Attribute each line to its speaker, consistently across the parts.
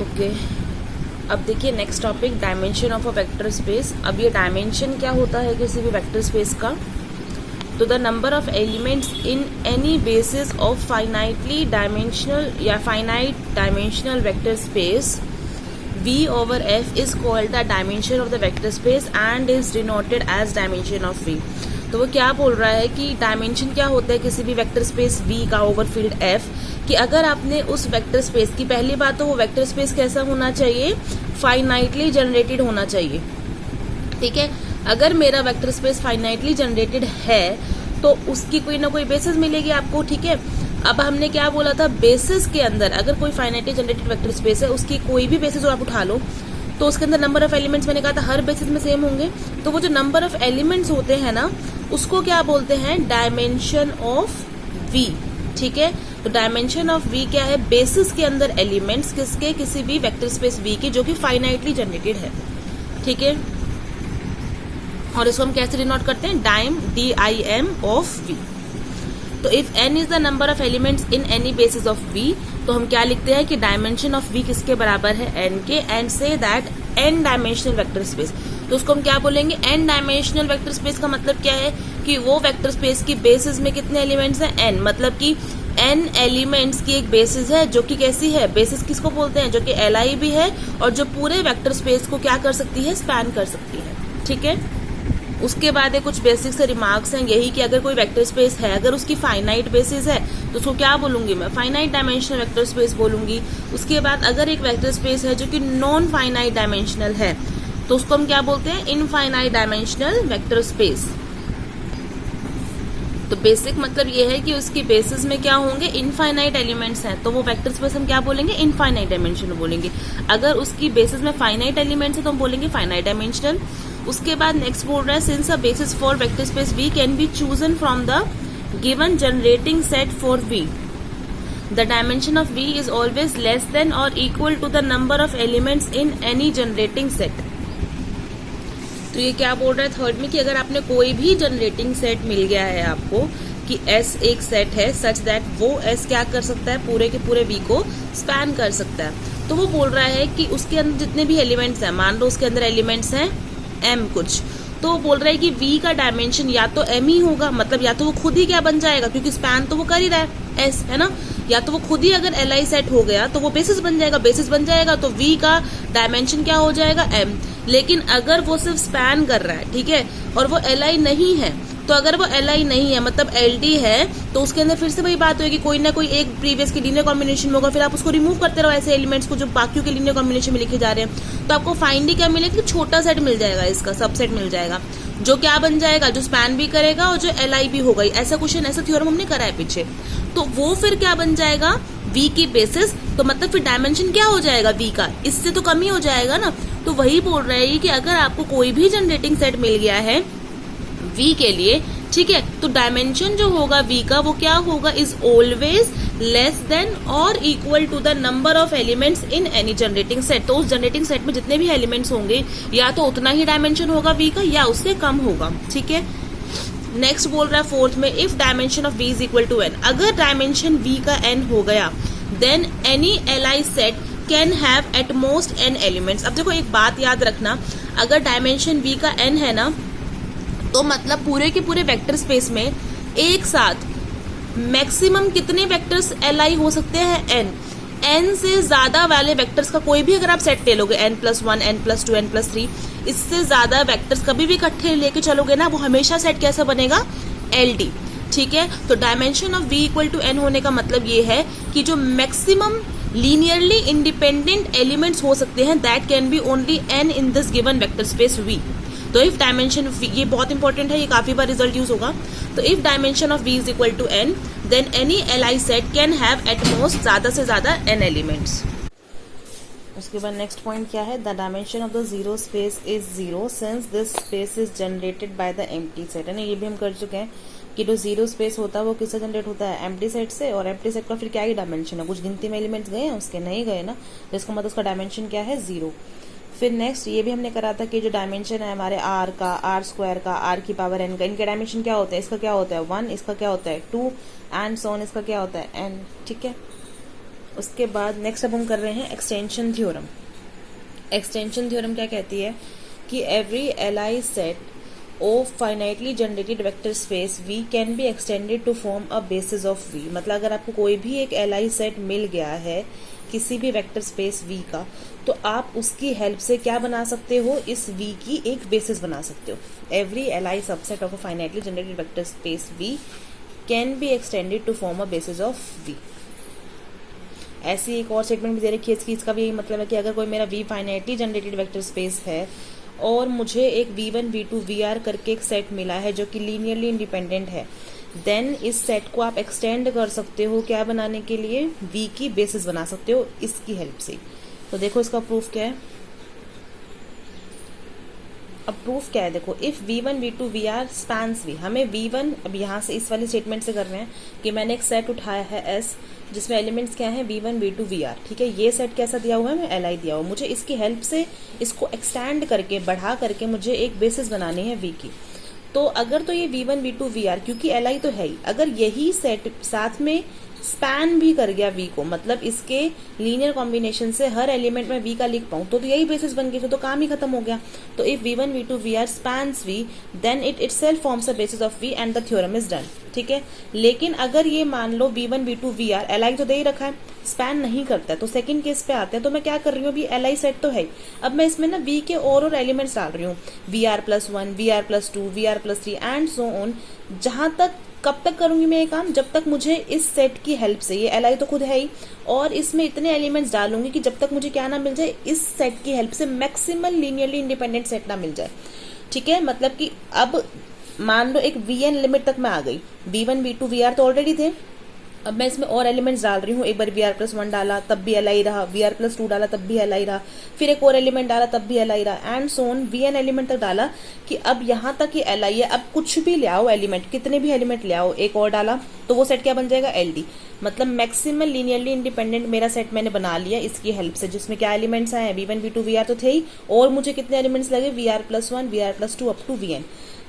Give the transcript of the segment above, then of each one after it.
Speaker 1: Okay अब देखिए next topic, dimension of a vector space. अब ये डायमेंशन क्या होता है किसी भी वेक्टर स्पेस का? तो the number of elements in any basis of finitely dimensional या finite dimensional vector space V over F is called the dimension of the vector space and is denoted as dimension of V। तो वो क्या बोल रहा है कि dimension क्या होता है किसी भी वेक्टर स्पेस V का ओवर फील्ड F, कि अगर आपने उस वेक्टर स्पेस की, पहली बात तो वो वेक्टर स्पेस कैसा होना चाहिए, फाइनाइटली जनरेटेड होना चाहिए। ठीक है, अगर मेरा वेक्टर स्पेस फाइनाइटली जनरेटेड है तो उसकी कोई ना कोई बेसिस मिलेगी आपको। ठीक है, अब हमने क्या बोला था, बेसिस के अंदर अगर कोई फाइनाइटली जनरेटेड वेक्टर स्पेस है उसकी कोई भी बेसिस आप उठा लो तो उसके अंदर नंबर ऑफ एलिमेंट्स, मैंने कहा था हर बेसिस में सेम होंगे। तो वो जो नंबर ऑफ एलिमेंट्स होते हैं ना उसको क्या बोलते हैं, डायमेंशन ऑफ V। ठीक है, तो डायमेंशन ऑफ V क्या है, बेसिस के अंदर एलिमेंट्स किसके, किसी भी वेक्टर स्पेस V की जो कि फाइनाइटली जनरेटेड है। ठीक है, और इसको हम कैसे डिनोट करते हैं, डाइम DIM ऑफ V। तो if n is the number of elements in any basis of V, तो हम क्या लिखते हैं कि डायमेंशन ऑफ V किसके बराबर है, n के, and say that n dimensional vector space. तो उसको हम क्या बोलेंगे, n डायमेंशनल वेक्टर स्पेस का मतलब क्या है कि वो वेक्टर स्पेस की बेसिस में कितने एलिमेंट्स हैं, n, मतलब कि n एलिमेंट्स की एक बेसिस है जो कि कैसी है, बेसिस किसको बोलते हैं, जो कि Li भी है और जो पूरे वेक्टर स्पेस को क्या कर सकती है, स्पैन कर सकती है। ठीक है, उसके बाद कुछ बेसिक से रिमार्क्स हैं यही कि अगर कोई वेक्टर स्पेस है, अगर उसकी फाइनाइट बेसिस है तो उसको क्या बोलूंगी मैं, फाइनाइट डायमेंशनल वेक्टर स्पेस बोलूंगी। उसके बाद अगर एक वेक्टर स्पेस है जो कि नॉन फाइनाइट डायमेंशनल है तो उसको हम क्या बोलते हैं, इनफाइनाइट डायमेंशनल वेक्टर स्पेस। तो बेसिक मतलब ये है कि उसकी बेसिस में क्या होंगे, इनफाइनाइट एलिमेंट्स हैं, तो वो वेक्टर स्पेस हम क्या बोलेंगे, इनफाइनाइट डायमेंशनल बोलेंगे। अगर उसकी बेसिस में फाइनाइट एलिमेंट्स है तो हम बोलेंगे फाइनाइट डायमेंशनल। उसके बाद नेक्स्ट बोल रहा है, since a basis for vector space V can be chosen from the given generating set for V, the dimension of V is always less than और equal to the number of elements in any generating set. तो ये क्या बोल रहा है third में, कि अगर आपने कोई भी जनरेटिंग सेट मिल गया है आपको कि S एक सेट है सच दैट वो S क्या कर सकता है, पूरे के पूरे V को स्पैन कर सकता है, तो वो बोल रहा है कि उसके अंदर जितने भी एलिमेंट्स हैं, मान लो उसके अंदर एलिमेंट्स हैं M कुछ, तो वो बोल रहा है कि V का डायमेंशन या तो M ही होगा, मतलब या तो वो खुद ही क्या बन जाएगा, क्योंकि स्पैन तो वो कर ही रहा है S, है ना, या तो वो खुद ही अगर Li सेट हो गया तो वो बेसिस बन जाएगा, बेसिस बन जाएगा तो V का डायमेंशन क्या हो जाएगा, M। लेकिन अगर वो सिर्फ स्पैन कर रहा है, ठीक है, और वो Li नहीं है, तो अगर वो Li नहीं है मतलब LD है, तो उसके अंदर फिर से वही बात होगी, कोई ना कोई एक प्रीवियस की लीनियर कॉम्बिनेशन में होगा, फिर आप उसको रिमूव करते रहो ऐसे एलिमेंट्स को जो बाकियों के लीनियर कॉम्बिनेशन में लिखे जा रहे हैं, तो आपको फाइनली क्या मिलेगा, छोटा सेट मिल जाएगा, इसका सबसेट मिल जाएगा जो क्या बन जाएगा, जो स्पैन भी करेगा और जो Li भी होगा। ऐसा क्वेश्चन, ऐसा थ्योरम हमने करा है पीछे, तो वो फिर क्या बन जाएगा, V की बेसिस, तो मतलब फिर डायमेंशन क्या हो जाएगा V का, इससे तो कम ही हो जाएगा ना। तो वही बोल रहे हैं कि अगर आपको कोई भी जनरेटिंग सेट मिल गया है V के लिए, ठीक है, तो डायमेंशन जो होगा V का वो क्या होगा, इज ऑलवेज लेस देन और equal to the number of elements in any generating set. तो उस जनरेटिंग सेट में जितने भी एलिमेंट्स होंगे या तो उतना ही डायमेंशन होगा V का या उससे कम होगा। ठीक है, नेक्स्ट बोल रहा है फोर्थ में, if dimension of V is equal to n, अगर डायमेंशन V का n हो गया then any Li set can have at most n elements. अब देखो एक बात याद रखना, अगर डायमेंशन V का n है ना तो मतलब पूरे के पूरे वेक्टर स्पेस में एक साथ मैक्सिमम कितने वेक्टर्स Li हो सकते हैं, n से ज्यादा वाले वेक्टर्स का कोई भी अगर आप सेट ले लोगे, n+1 n+2 n+3, इससे ज्यादा वेक्टर्स कभी भी इकट्ठे लेके चलोगे ना, वो हमेशा सेट कैसा बनेगा, LD। ठीक है, तो dimension of V equal to n होने का मतलब ये है कि जो मैक्सिमम लीनियरली इंडिपेंडेंट एलिमेंट्स हो सकते हैं that can be only n in this given vector space V। तो इफ डायमेंशन, ये बहुत इंपॉर्टेंट है, ये काफी बार रिजल्ट यूज होगा, तो if dimension of V is equal to n then any Li set can have at most ज्यादा से ज्यादा n एलिमेंट्स। उसके बाद नेक्स्ट पॉइंट क्या है, the dimension of the zero space is 0 since this space is generated by the empty set. है ना, ये भी हम कर चुके हैं कि जो जीरो स्पेस होता है वो किससे जनरेट होता है, एम्प्टी सेट से, और एम्प्टी सेट का फिर क्या ही डायमेंशन है, कुछ गिनती में एलिमेंट्स गए हैं उसके, नहीं गए ना, तो इसका मतलब उसका डायमेंशन क्या है, 0। फिर नेक्स्ट ये भी हमने करा था कि जो डायमेंशन है हमारे R का, R² का, R की पावर n का, इनके डायमेंशन क्या होता है, इसका क्या होता है 1, इसका क्या होता है 2 एंड सो ऑन, इसका क्या होता है n। ठीक है, उसके बाद नेक्स्ट अब हम कर रहे हैं एक्सटेंशन थ्योरम। एक्सटेंशन थ्योरम क्या कहती है कि every ally set of finitely generated vector space V can be extended to form a basis of V। मतलब अगर आपको कोई भी एक एलाई सेट मिल गया है किसी भी वेक्टर स्पेस V का, तो आप उसकी हेल्प से क्या बना सकते हो, इस V की एक बेसिस बना सकते हो। Every L I subset of a finitely generated vector space V can be extended to form a basis of V। ऐसी एक और स्टेटमेंट भी दे रखी है इसकी, इसका भी यही मतलब है कि अगर कोई मेरा V finitely generated vector space है और मुझे एक V1 V2 VR करके एक सेट मिला है जो कि लीनियरली इंडिपेंडेंट है, देन इस सेट को आप एक्सटेंड कर सकते हो क्या बनाने के लिए, V की बेसिस बना सकते हो इसकी हेल्प से। तो देखो इसका प्रूफ क्या है। अब प्रूफ क्या है, देखो if V1 V2 VR spans V, हमें V1 अब यहाँ से इस वाली स्टेटमेंट से कर रहे हैं कि मैंने एक सेट उठाया है S जिसमें एलिमेंट्स क्या हैं V1 V2 VR, ठीक है। ये सेट कैसा दिया हुआ है, मैं LI दिया हुआ, मुझे इसकी हेल्प से इसको एक्सटेंड करके बढ़ा करके मुझे एक बेसिस बनानी है V की। तो अगर तो ये V1 V2 VR क्योंकि LI तो है ही, अगर यही सेट साथ में स्पैन भी कर गया V को, मतलब इसके लीनियर कॉम्बिनेशन से हर एलिमेंट में V का लिख पाऊं, तो यही बेसिस बन गई, तो काम ही खत्म हो गया। तो if V1 V2 VR spans V then it itself forms a basis of V and the theorem is done, ठीक है। लेकिन अगर ये मान लो V1 V2 VR LI तो दे ही रखा है, स्पैन नहीं करता है, तो सेकंड केस पे आते हैं। तो मैं क्या कर रही हूँ, अभी LI सेट तो है, अब मैं इसमें ना V के और एलिमेंट्स डाल रही हूँ, VR+1 VR+2 VR+3 and so on. जहां तक कब तक करूंगी मैं ये काम, जब तक मुझे इस सेट की हेल्प से, ये LI तो खुद है ही, और इसमें इतने एलिमेंट्स डालूंगी कि जब तक मुझे क्या ना मिल जाए, इस सेट की हेल्प से मैक्सिमल लीनियरली इंडिपेंडेंट सेट ना मिल जाए, ठीक है। मतलब कि अब मान लो एक VN लिमिट तक मैं आ गई, V1 V2 VR तो ऑलरेडी थे, अब मैं इसमें और एलिमेंट्स डाल रही हूँ। एक बार VR+1 डाला तब भी LI रहा, VR+2 डाला तब भी LI रहा, फिर एक और एलिमेंट डाला तब भी LI रहा, and so on VN element तक डाला कि अब यहाँ तक ही LI है। अब कुछ भी ले आओ एलिमेंट, कितने भी एलिमेंट ले आओ, एक और डाला तो वो सेट क्या बन जाएगा, LD। मतलब मैक्सिमल लीनियरली इंडिपेंडेंट मेरा सेट मैंने बना लिया इसकी हेल्प से, जिसमें क्या एलिमेंट्स आए, V1 V2 VR तो थे ही, और मुझे कितने एलिमेंट्स लगे, VR+1 VR+2 up to VN।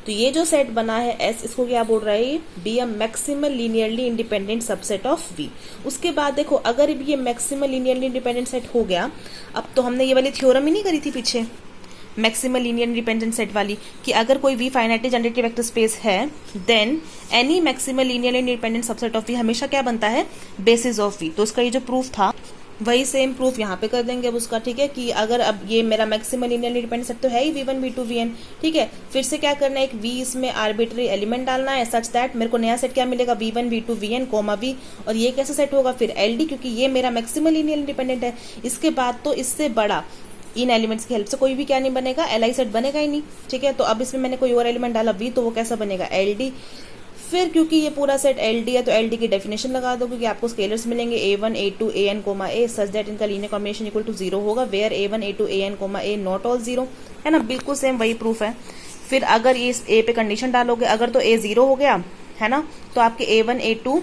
Speaker 1: तो ये जो सेट बना है S, इसको क्या बोल रहा है, be a maximal linearly independent subset of V। उसके बाद देखो अगर ये मैक्सिमल लीनियरली इंडिपेंडेंट सेट हो गया, अब तो हमने ये वाली थ्योरम ही नहीं करी थी पीछे, मैक्सिमल लीनियर इंडिपेंडेंट सेट वाली, कि अगर कोई V finitely generated vector space है then any maximal linear independent subset of V हमेशा क्या बनता है, बेसिस ऑफ V। तो उसका ये जो प्रूफ था वही सेम प्रूफ यहाँ पे कर देंगे अब उसका, ठीक है। कि अगर अब ये मेरा मैक्सिमल लीनियर इंडिपेंडेंट सेट तो है ही V1 V2 VN, ठीक है। फिर से क्या करना है, एक V इसमें आर्बिट्री एलिमेंट डालना है सच दैट मेरे को नया सेट क्या मिलेगा, V1 V2 VN coma V, और ये कैसा सेट होगा फिर LD, क्योंकि ये मेरा मैक्सिमल लीनियर इंडिपेंडेंट है। इसके बाद तो इससे बड़ा इन एलिमेंट्स की हेल्प से कोई भी क्या नहीं बनेगा, LI सेट बनेगा ही नहीं, ठीक है। तो अब इसमें मैंने कोई और एलिमेंट डाला V, तो वो कैसा बनेगा, LD। फिर क्योंकि ये पूरा सेट LD है तो LD की डेफिनेशन लगा दो, क्योंकि आपको स्केलर्स मिलेंगे A1 A2 AN A such that इनका लीनियर कॉम्बिनेशन इक्वल टू 0 होगा, where A1 A2 AN A not all 0, है ना। बिल्कुल सेम वही प्रूफ है। फिर अगर ये A पे कंडीशन डालोगे, अगर तो A 0 हो गया है ना, तो आपके A1 A2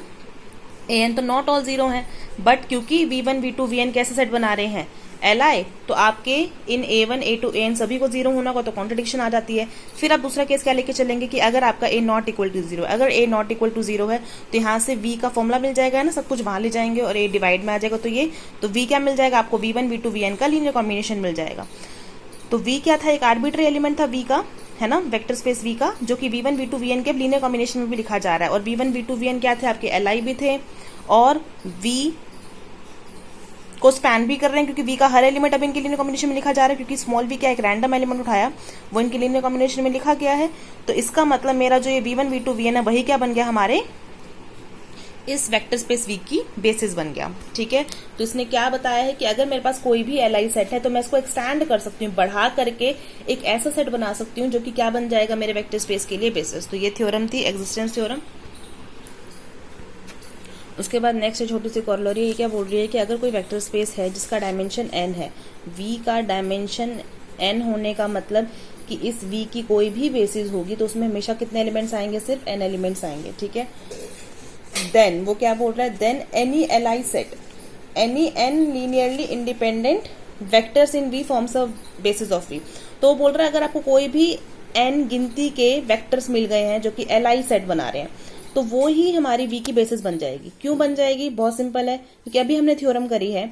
Speaker 1: AN तो नॉट ऑल 0 है, बट क्योंकि V1 V2 VN कैसे सेट बना रहे हैं, LI, तो आपके इन A1 A2 AN सभी को 0 होना होगा, तो कॉन्ट्रडिक्शन आ जाती है। फिर आप दूसरा केस क्या लेके चलेंगे कि अगर आपका A नॉट इक्वल टू 0, अगर A नॉट इक्वल टू 0 है तो यहाँ से V का फॉर्मूला मिल जाएगा, है ना, सब कुछ वहां ले जाएंगे और A डिवाइड में आ जाएगा, तो ये तो V क्या मिल जाएगा आपको, V1 V2 VN का लीनियर कॉम्बिनेशन मिल जाएगा। तो V क्या था, एक आर्बिट्री एलिमेंट था V का, है ना, वेक्टर स्पेस V का, जो कि V1 V2 VN के लीनियर कॉम्बिनेशन में भी लिखा जा रहा है। और V1 V2 VN क्या थे, आपके LI भी थे और V को स्पैन भी कर रहे हैं, क्योंकि V का हर एलिमेंट अब इनके लीनियर कॉम्बिनेशन में लिखा जा रहा है, क्योंकि स्मॉल v क्या एक रैंडम एलिमेंट उठाया वो इनके लीनियर कॉम्बिनेशन में लिखा गया है। तो इसका मतलब मेरा जो ये V1 V2 VN है वही क्या बन गया, हमारे इस वेक्टर स्पेस V की बेसिस बन गया, ठीक है। तो इसने क्या बताया है कि अगर मेरे पास कोई भी LI सेट है तो मैं इसको एक्सटेंड कर सकती हूँ, बढ़ा करके एक ऐसा सेट बना सकती हूँ जो कि क्या बन जाएगा, मेरे वेक्टर स्पेस के लिए बेसिस। तो ये थ्योरम थी एग्जिस्टेंस थ्योरम। उसके बाद नेक्स्ट छोटी सी कॉरोलरी ये क्या बोल रही है कि अगर कोई वेक्टर स्पेस है जिसका डायमेंशन n है, V का डायमेंशन n होने का मतलब कि इस V की कोई भी बेसिस होगी तो उसमें हमेशा कितने एलिमेंट्स आएंगे, सिर्फ n एलिमेंट्स आएंगे, ठीक है। देन वो क्या बोल रहा है, then any LI set, any n linearly independent vectors in V forms of basis of V। तो वो बोल रहा है अगर आपको कोई भी n गिनती के वेक्टर्स मिल गए हैं जो कि LI सेट बना रहे हैं, तो वो ही हमारी वी की बेसिस बन जाएगी। क्यों बन जाएगी? बहुत सिंपल है, क्योंकि अभी हमने थ्योरम करी है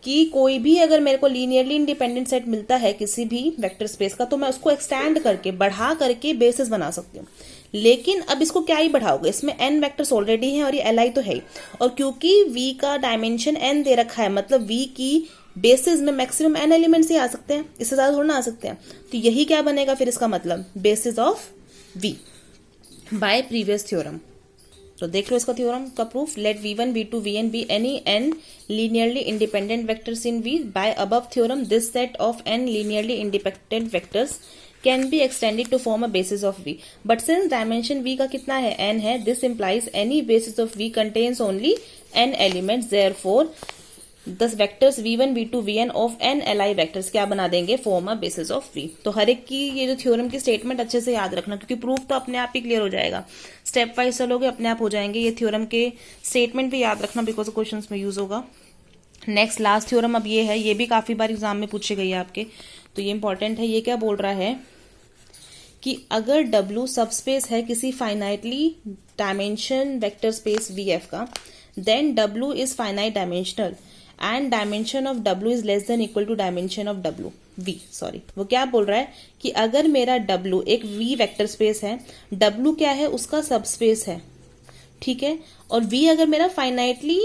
Speaker 1: कि कोई भी अगर मेरे को लीनियरली इंडिपेंडेंट सेट मिलता है किसी भी वेक्टर स्पेस का, तो मैं उसको एक्सटेंड करके, बढ़ा करके बेसिस बना सकती हूँ। लेकिन अब इसको क्या ही बढ़ाओगे, इसमें n वेक्टर्स ऑलरेडी हैं और ये li तो है ही, और क्योंकि v का डायमेंशन n दे रखा है, मतलब v की बेसिस में मैक्सिमम n एलिमेंट्स ही आ सकते हैं, इससे ज्यादा थोड़ा ना आ सकते हैं। तो यही क्या बनेगा फिर इसका मतलब, basis of v by previous theorem. तो देख लो इसका थ्योरम का proof, let v1 v2 vn be any n linearly independent vectors in v by above theorem this set of n linearly independent vectors can be extended to form a basis of v, but since dimension v का कितना है, n है, this implies any basis of v contains only n elements, therefore the vectors v1 v2 vn of n li vectors क्या बना देंगे, form a basis of v। तो हर एक की ये जो थ्योरम की स्टेटमेंट अच्छे से याद रखना, क्योंकि प्रूफ तो अपने आप ही क्लियर हो जाएगा, स्टेप वाइज चलोगे अपने आप हो जाएंगे। ये थ्योरम के स्टेटमेंट भी याद रखना, बिकॉज क्वेश्चन में यूज होगा। नेक्स्ट लास्ट थ्योरम अब ये है, ये भी काफी बार एग्जाम में पूछी गई है आपके, तो ये इंपॉर्टेंट है। ये क्या बोल रहा है कि अगर W सबस्पेस है किसी finitely dimension vector space VF का, then W is finite dimensional and dimension of W is less than equal to dimension of W V। Sorry, वो क्या बोल रहा है कि अगर मेरा W एक V वेक्टर स्पेस है, W क्या है, उसका सबस्पेस है, ठीक है, और V अगर मेरा फाइनाइटली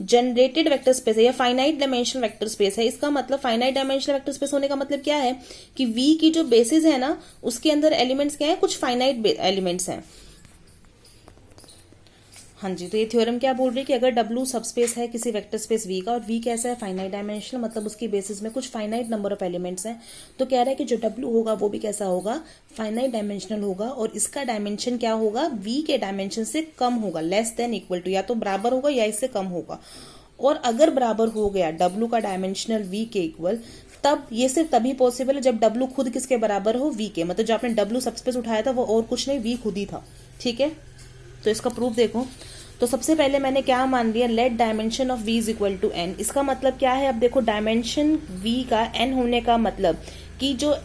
Speaker 1: जनरेटेड वेक्टर स्पेस है या फाइनाइट डायमेंशनल वेक्टर स्पेस है, इसका मतलब फाइनाइट डायमेंशनल वेक्टर स्पेस होने का मतलब क्या है कि V की जो बेसिस है ना, उसके अंदर एलिमेंट्स क्या है, कुछ फाइनाइट एलिमेंट्स हैं। हाँ जी, तो ये थ्योरम क्या बोल रही है कि अगर W सबस्पेस है किसी वेक्टर स्पेस V का, और V कैसा है, फाइनाइट डायमेंशनल, मतलब उसकी बेसिस में कुछ फाइनाइट नंबर ऑफ एलिमेंट्स हैं, तो कह रहा है कि जो W होगा वो भी कैसा होगा, फाइनाइट डायमेंशनल होगा, और इसका डायमेंशन क्या होगा, V के डायमेंशन से कम होगा, लेस देन इक्वल टू, या तो बराबर होगा या इससे कम होगा। और अगर बराबर हो गया W का डायमेंशनल V के इक्वल, तब ये सिर्फ तभी पॉसिबल है जब W खुद किसके बराबर हो, V के, मतलब जो आपने W सबस्पेस उठाया था वो और कुछ नहीं, V खुद ही था, ठीक है। तो इसका प्रूफ देखो, तो सबसे पहले मैंने क्या मान लिया, let dimension of v is equal to n। इसका मतलब क्या है, अब देखो डायमेंशन v का n होने का मतलब कि जो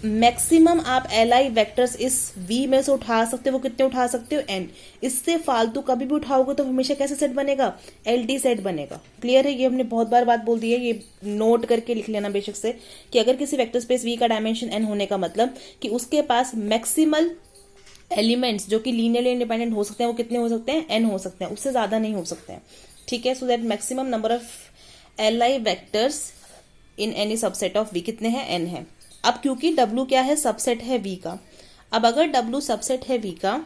Speaker 1: मैक्सिमम आप li वेक्टर्स इस v में से उठा सकते हो, वो कितने उठा सकते हो, n। इससे फालतू कभी भी उठाओगे तो हमेशा कैसे सेट बनेगा, LD सेट बनेगा। क्लियर है, ये हमने बहुत बार बात बोल दी है, ये नोट करके लिख लेना बेशक से, कि अगर किसी वेक्टर स्पेस v का डायमेंशन n होने का मतलब कि उसके पास मैक्सिमल एलिमेंट्स जो कि लीनियरली इंडिपेंडेंट हो सकते हैं, वो कितने हो सकते हैं, n हो सकते हैं, उससे ज्यादा नहीं हो सकते हैं, ठीक है। So that maximum number of li vectors in any subset of v कितने हैं, n है। अब क्योंकि w क्या है, सबसेट है v का, अब अगर w सबसेट है v का,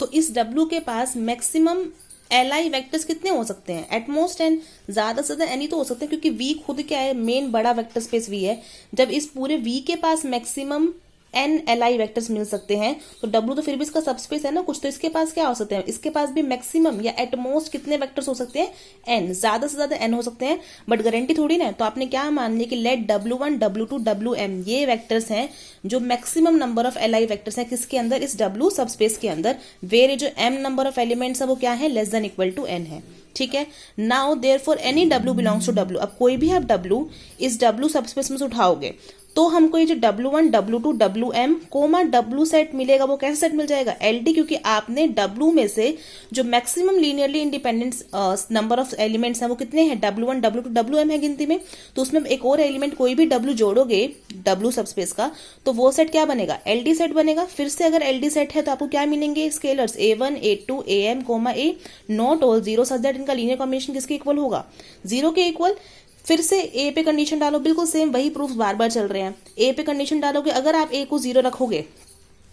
Speaker 1: तो इस w के पास मैक्सिमम li वेक्टर्स कितने हो सकते हैं, एटमोस्ट n, ज्यादा से ज्यादा n ही तो हो सकते हैं, क्योंकि v खुद क्या है, मेन बड़ा वेक्टर स्पेस v है। जब इस पूरे v के पास मैक्सिमम n li वेक्टर्स मिल सकते हैं, तो W तो फिर भी इसका सबस्पेस है ना कुछ, तो इसके पास क्या हो सकते हैं, इसके पास भी मैक्सिमम या एटमोस्ट कितने वेक्टर्स हो सकते हैं, n, ज्यादा से ज्यादा n हो सकते हैं, बट गारंटी थोड़ी ना। तो आपने क्या मान लिया कि लेट W1 W2 Wm ये वेक्टर्स हैं जो maximum number of li vectors हैं किसके अंदर, इस W सबस्पेस के अंदर, वेर जो m नंबर ऑफ एलिमेंट्स है वो क्या है, less than equal to n है, ठीक है। Now therefore any W belongs to W, अब कोई भी आप W इस W सबस्पेस में से उठाओगे तो हमको ये जो W1 W2 Wm coma W set मिलेगा, वो कैसे सेट मिल जाएगा, LD, क्योंकि आपने W में से जो maximum linearly independent number of elements हैं वो कितने हैं, W1 W2 Wm है गिनती में, तो उसमें एक और एलिमेंट कोई भी W जोड़ोगे W सबस्पेस का, तो वो सेट क्या बनेगा, LD सेट बनेगा। फिर से अगर LD सेट है तो आपको क्या मिलेंगे, scalars A1 A2 AM A, not all zero, such that इनका लीनियर कॉम्बिनेशन किसके इक्वल होगा, 0 के इक्वल। फिर से ए पे कंडीशन डालो, बिल्कुल सेम वही प्रूफ बार बार चल रहे हैं। ए पे कंडीशन डालोगे, अगर आप ए को 0 रखोगे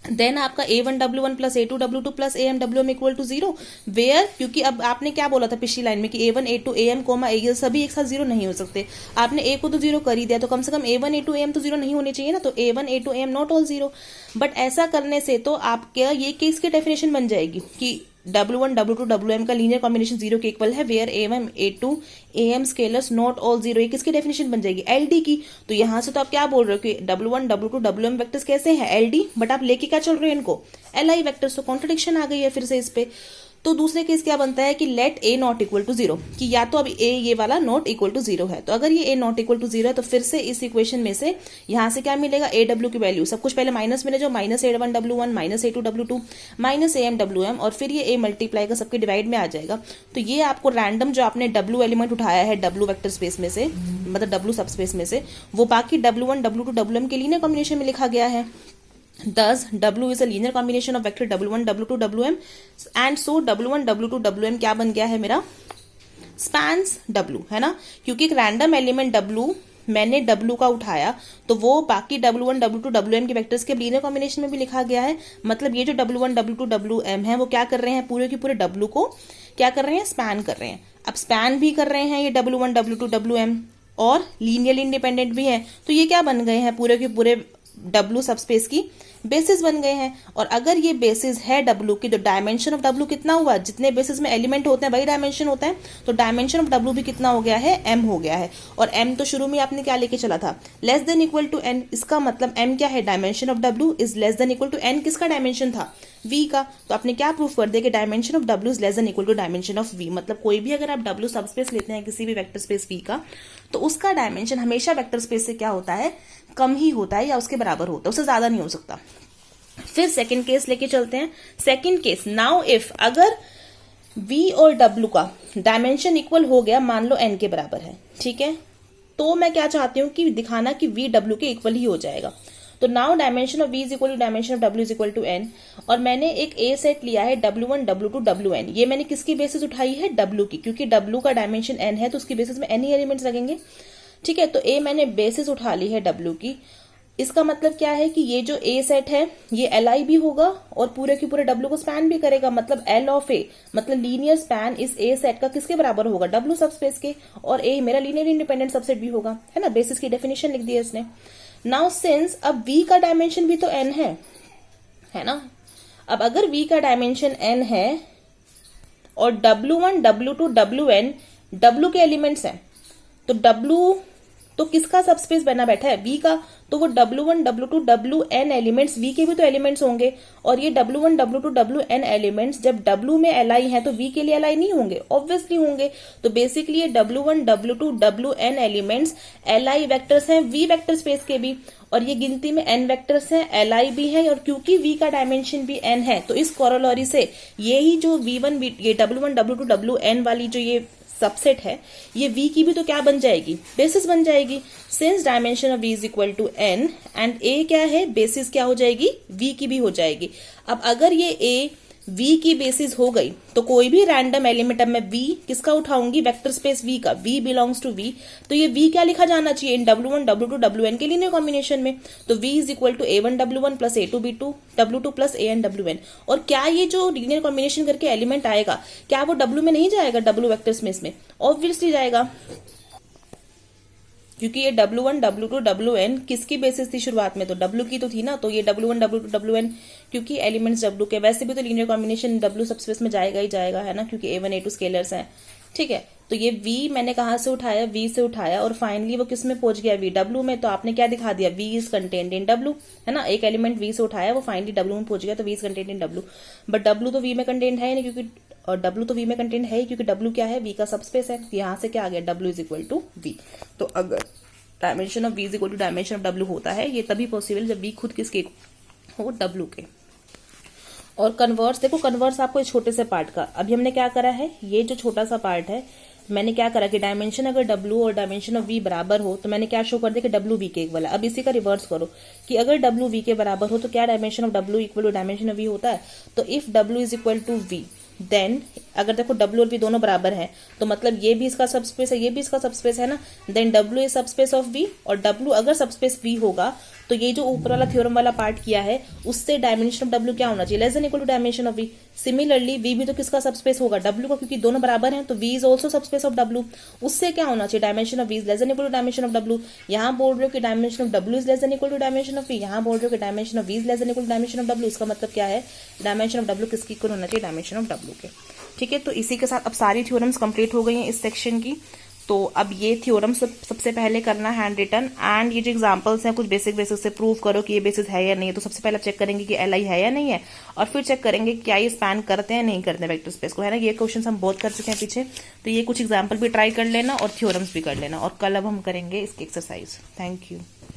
Speaker 1: देन आपका A1 W1 plus A2 W2 plus AM WM equal to 0, where, क्योंकि अब आपने क्या बोला था पिछली लाइन में कि A1 A2 AM A ये सभी एक साथ 0 नहीं हो सकते। आपने A को तो 0 कर ही दिया, तो कम से कम A1 A2 AM तो 0 नहीं होने चाहिए ना, तो A1 A2 AM not all 0। But ऐसा करने से तो आपके ये केस की डेफिनेशन बन जाएगी कि W1 W2 Wm का लीनियर कॉम्बिनेशन 0 के इक्वल है, where A1 A2 AM scalars not all 0, ये किसकी डेफिनेशन बन जाएगी, LD की। तो यहां से तो आप क्या बोल रहे हो कि W1 W2 Wm वेक्टर्स कैसे हैं, LD, बट आप लेके क्या चल रहे हो इनको, LI वेक्टर्स, तो कॉन्ट्रडिक्शन आ गई है फिर से इस पे। तो दूसरे केस क्या बनता है कि let a not equal to 0, कि या तो अब ए ये वाला नॉट इक्वल टू 0 है। तो अगर ये ए नॉट इक्वल टू 0 है तो फिर से इस इक्वेशन में से यहां से क्या मिलेगा, ए डब्ल्यू की वैल्यू सब कुछ पहले माइनस में ले जाओ, minus A1W1 minus A2W2 minus AMWM, और फिर ये ए मल्टीप्लाई का सबके डिवाइड में आ जाएगा। तो ये आपको रैंडम जो आपने डब्ल्यू एलिमेंट उठाया है डब्ल्यू वेक्टर स्पेस में से, मतलब डब्ल्यू सब स्पेस में से, वो बाकी W1 W2 WM के लीनियर कॉम्बिनेशन में लिखा गया है। Thus, W is a linear combination of vector W1, W2, WM, and so W1, W2, WM क्या बन गया है मेरा, spans W, है ना, क्योंकि एक रैंडम एलिमेंट W मैंने W का उठाया तो वो बाकी W1, W2, WM के वेक्टर्स के लीनियर कॉम्बिनेशन में भी लिखा गया है। मतलब ये जो W1, W2, WM है वो क्या कर रहे हैं, पूरे के पूरे W को क्या कर रहे हैं, स्पैन कर रहे हैं। अब स्पैन भी कर रहे हैं ये W1, W2, WM और लीनियरली इंडिपेंडेंट भी है, तो ये क्या बन गए हैं, पूरे के पूरे W सबस्पेस की बेसिस बन गए हैं। और अगर ये बेसिस है W की तो डायमेंशन ऑफ W कितना हुआ, जितने बेसिस में एलिमेंट होते हैं वही डायमेंशन होता है, तो डायमेंशन ऑफ W भी कितना हो गया है, M हो गया है। और M तो शुरू में आपने क्या लेके चला था, less than equal to N, इसका मतलब M क्या है, dimension of W is less than equal to N, किसका डायमेंशन था, V का। तो आपने क्या प्रूफ कर दिया कि dimension of W is less than equal to dimension of V। मतलब कोई भी अगर आप W सबस्पेस लेते हैं किसी भी वेक्टर स्पेस V का, तो उसका डायमेंशन हमेशा वेक्टर स्पेस से क्या होता है, कम ही होता है या उसके बराबर होता है, उससे ज्यादा नहीं हो सकता। फिर सेकंड केस लेके चलते हैं। सेकंड केस, नाउ इफ अगर V और W का डायमेंशन इक्वल हो गया, मान लो N के बराबर है, ठीक है, तो मैं क्या चाहती हूं कि दिखाना कि V W के इक्वल ही हो जाएगा। तो now dimension of V is equal to dimension of W is equal to N, और मैंने एक A सेट लिया है W1, W2, WN। ये मैंने किसकी बेसिस उठाई है, W की, क्योंकि W का डायमेंशन N है तो उसकी बेसिस में N ही एलिमेंट्स लगेंगे, ठीक है। तो A मैंने बेसिस उठा ली है W की। इसका मतलब क्या है कि ये जो A सेट है ये Li भी होगा और पूरे के पूरे W को स्पैन भी करेगा। मतलब L ऑफ A, मतलब लीनियर स्पैन इस A सेट का किसके बराबर होगा, W सबस्पेस के, और A मेरा लीनियर इंडिपेंडेंट सबसेट भी होगा, है ना। बेसिस की डेफिनेशन लिख दी है इसने। नाउ सिंस अब V का डायमेंशन भी तो N है ना। अब अगर V का डायमेंशन N है और W1, W2, WN W के एलिमेंट्स हैं, तो W तो किसका सबस्पेस बना बैठा है, V का। तो वो W1, W2, WN elements V के भी तो एलिमेंट्स होंगे, और ये W1, W2, WN एलिमेंट्स जब W में Li है तो V के लिए Li नहीं होंगे, ऑब्वियसली होंगे। तो बेसिकली ये W1, W2, WN elements Li vectors हैं V वेक्टर स्पेस के भी, और ये गिनती में N वेक्टर्स हैं, Li भी है, और क्योंकि V का डायमेंशन भी N है तो इस कोरोलरी से ये ही जो V1, ये W1, W2, WN वाली जो ये सबसेट है ये V की भी तो क्या बन जाएगी, बेसिस बन जाएगी। Since dimension of V is equal to N and A क्या है, बेसिस क्या हो जाएगी, V की भी हो जाएगी। अब अगर ये A V की बेसिस हो गई तो कोई भी रैंडम एलिमेंट, अब मैं V किसका उठाऊंगी, वेक्टर स्पेस V का, V बिलोंग्स टू V, तो ये V क्या लिखा जाना चाहिए, इन W1, W2, WN के लीनियर कॉम्बिनेशन में। तो V is equal to A1W1 plus A2B2 W2 plus ANWN। और क्या ये जो लीनियर कॉम्बिनेशन करके एलिमेंट आएगा क्या वो W में नहीं जाएगा, W वेक्टर स्पेस में ऑब्वियसली जाएगा, क्योंकि ये W1, W2, WN किसकी बेसिस थी शुरुआत में, तो W की तो थी ना। तो ये W1, W2, WN क्योंकि एलिमेंट्स W के, वैसे भी तो लीनियर कॉम्बिनेशन W सबस्पेस में जाएगा ही जाएगा, है ना, क्योंकि A1, A2 स्केलर्स हैं, ठीक है। तो ये V मैंने कहां से उठाया, V से उठाया, और फाइनली वो किस में पहुंच गया, V W में। तो आपने क्या दिखा दिया, V is contained in W, है ना। एक एलिमेंट V से उठाया, वो फाइनली W में पहुंच गया, तो V is contained in W। But W तो V में कंटेन्ड है नहीं, क्योंकि और W तो V में कंटेन्ड है ही, क्योंकि W क्या है, V का सबस्पेस है। यहां से क्या आ गया, W is equal to V। तो अगर dimension of V is equal to dimension of W होता है, ये तभी पॉसिबल जब V खुद किसके हो, W के। और कन्वर्स देखो, कन्वर्स आपको इस छोटे से पार्ट का, अभी हमने क्या करा है, ये जो छोटा सा पार्ट है मैंने क्या करा कि डायमेंशन अगर W और डायमेंशन ऑफ V बराबर हो तो मैंने क्या शो कर दिया कि W V के इक्वल है। अब इसी का रिवर्स करो कि अगर W V के बराबर हो तो क्या dimension of W equal to dimension of V होता है। तो if W is equal to V then अगर देखो W और V दोनों बराबर हैं तो मतलब ये भी इसका सबस्पेस है, ये भी इसका सबस्पेस है ना, then W is subspace of V। और W अगर सबस्पेस V होगा तो ये जो ऊपर वाला थ्योरम वाला पार्ट किया है उससे डायमेंशन ऑफ W क्या होना चाहिए, less than equal to dimension of V। Similarly V भी तो किसका सबस्पेस होगा, W का, क्योंकि दोनों बराबर हैं तो V is also subspace of W। उससे क्या होना चाहिए, dimension of V is less than equal to dimension of W। यहाँ बोल रहे हो कि dimension of W is less than equal to dimension of V, यहाँ बोल रहे हो कि dimension of V is less than equal to dimension of W। इसका मतलब क्या है, डायमेंशन ऑफ W किसकी इक्वल होना चाहिए, डायमेंशन ऑफ W के। ठीक है, तो इसी के साथ अब सारी थ्योरम्स कंप्लीट हो गई हैं इस सेक्शन की। तो अब ये थ्योरम सबसे पहले करना हैंड रिटन, एंड ये जो एग्जांपल्स हैं कुछ बेसिक से प्रूव करो कि ये बेसिस है या नहीं है। तो सबसे पहले चेक करेंगे कि एल आई है या नहीं है, और फिर चेक करेंगे क्या ये स्पैन करते हैं नहीं करते हैं वेक्टर स्पेस को, है ना। ये क्वेश्चन हम बहुत कर चुके हैं पीछे, तो ये कुछ एग्जाम्पल भी ट्राई कर लेना और थ्योरम्स भी कर लेना, और कल अब हम करेंगे इसकी एक्सरसाइज। Thank you.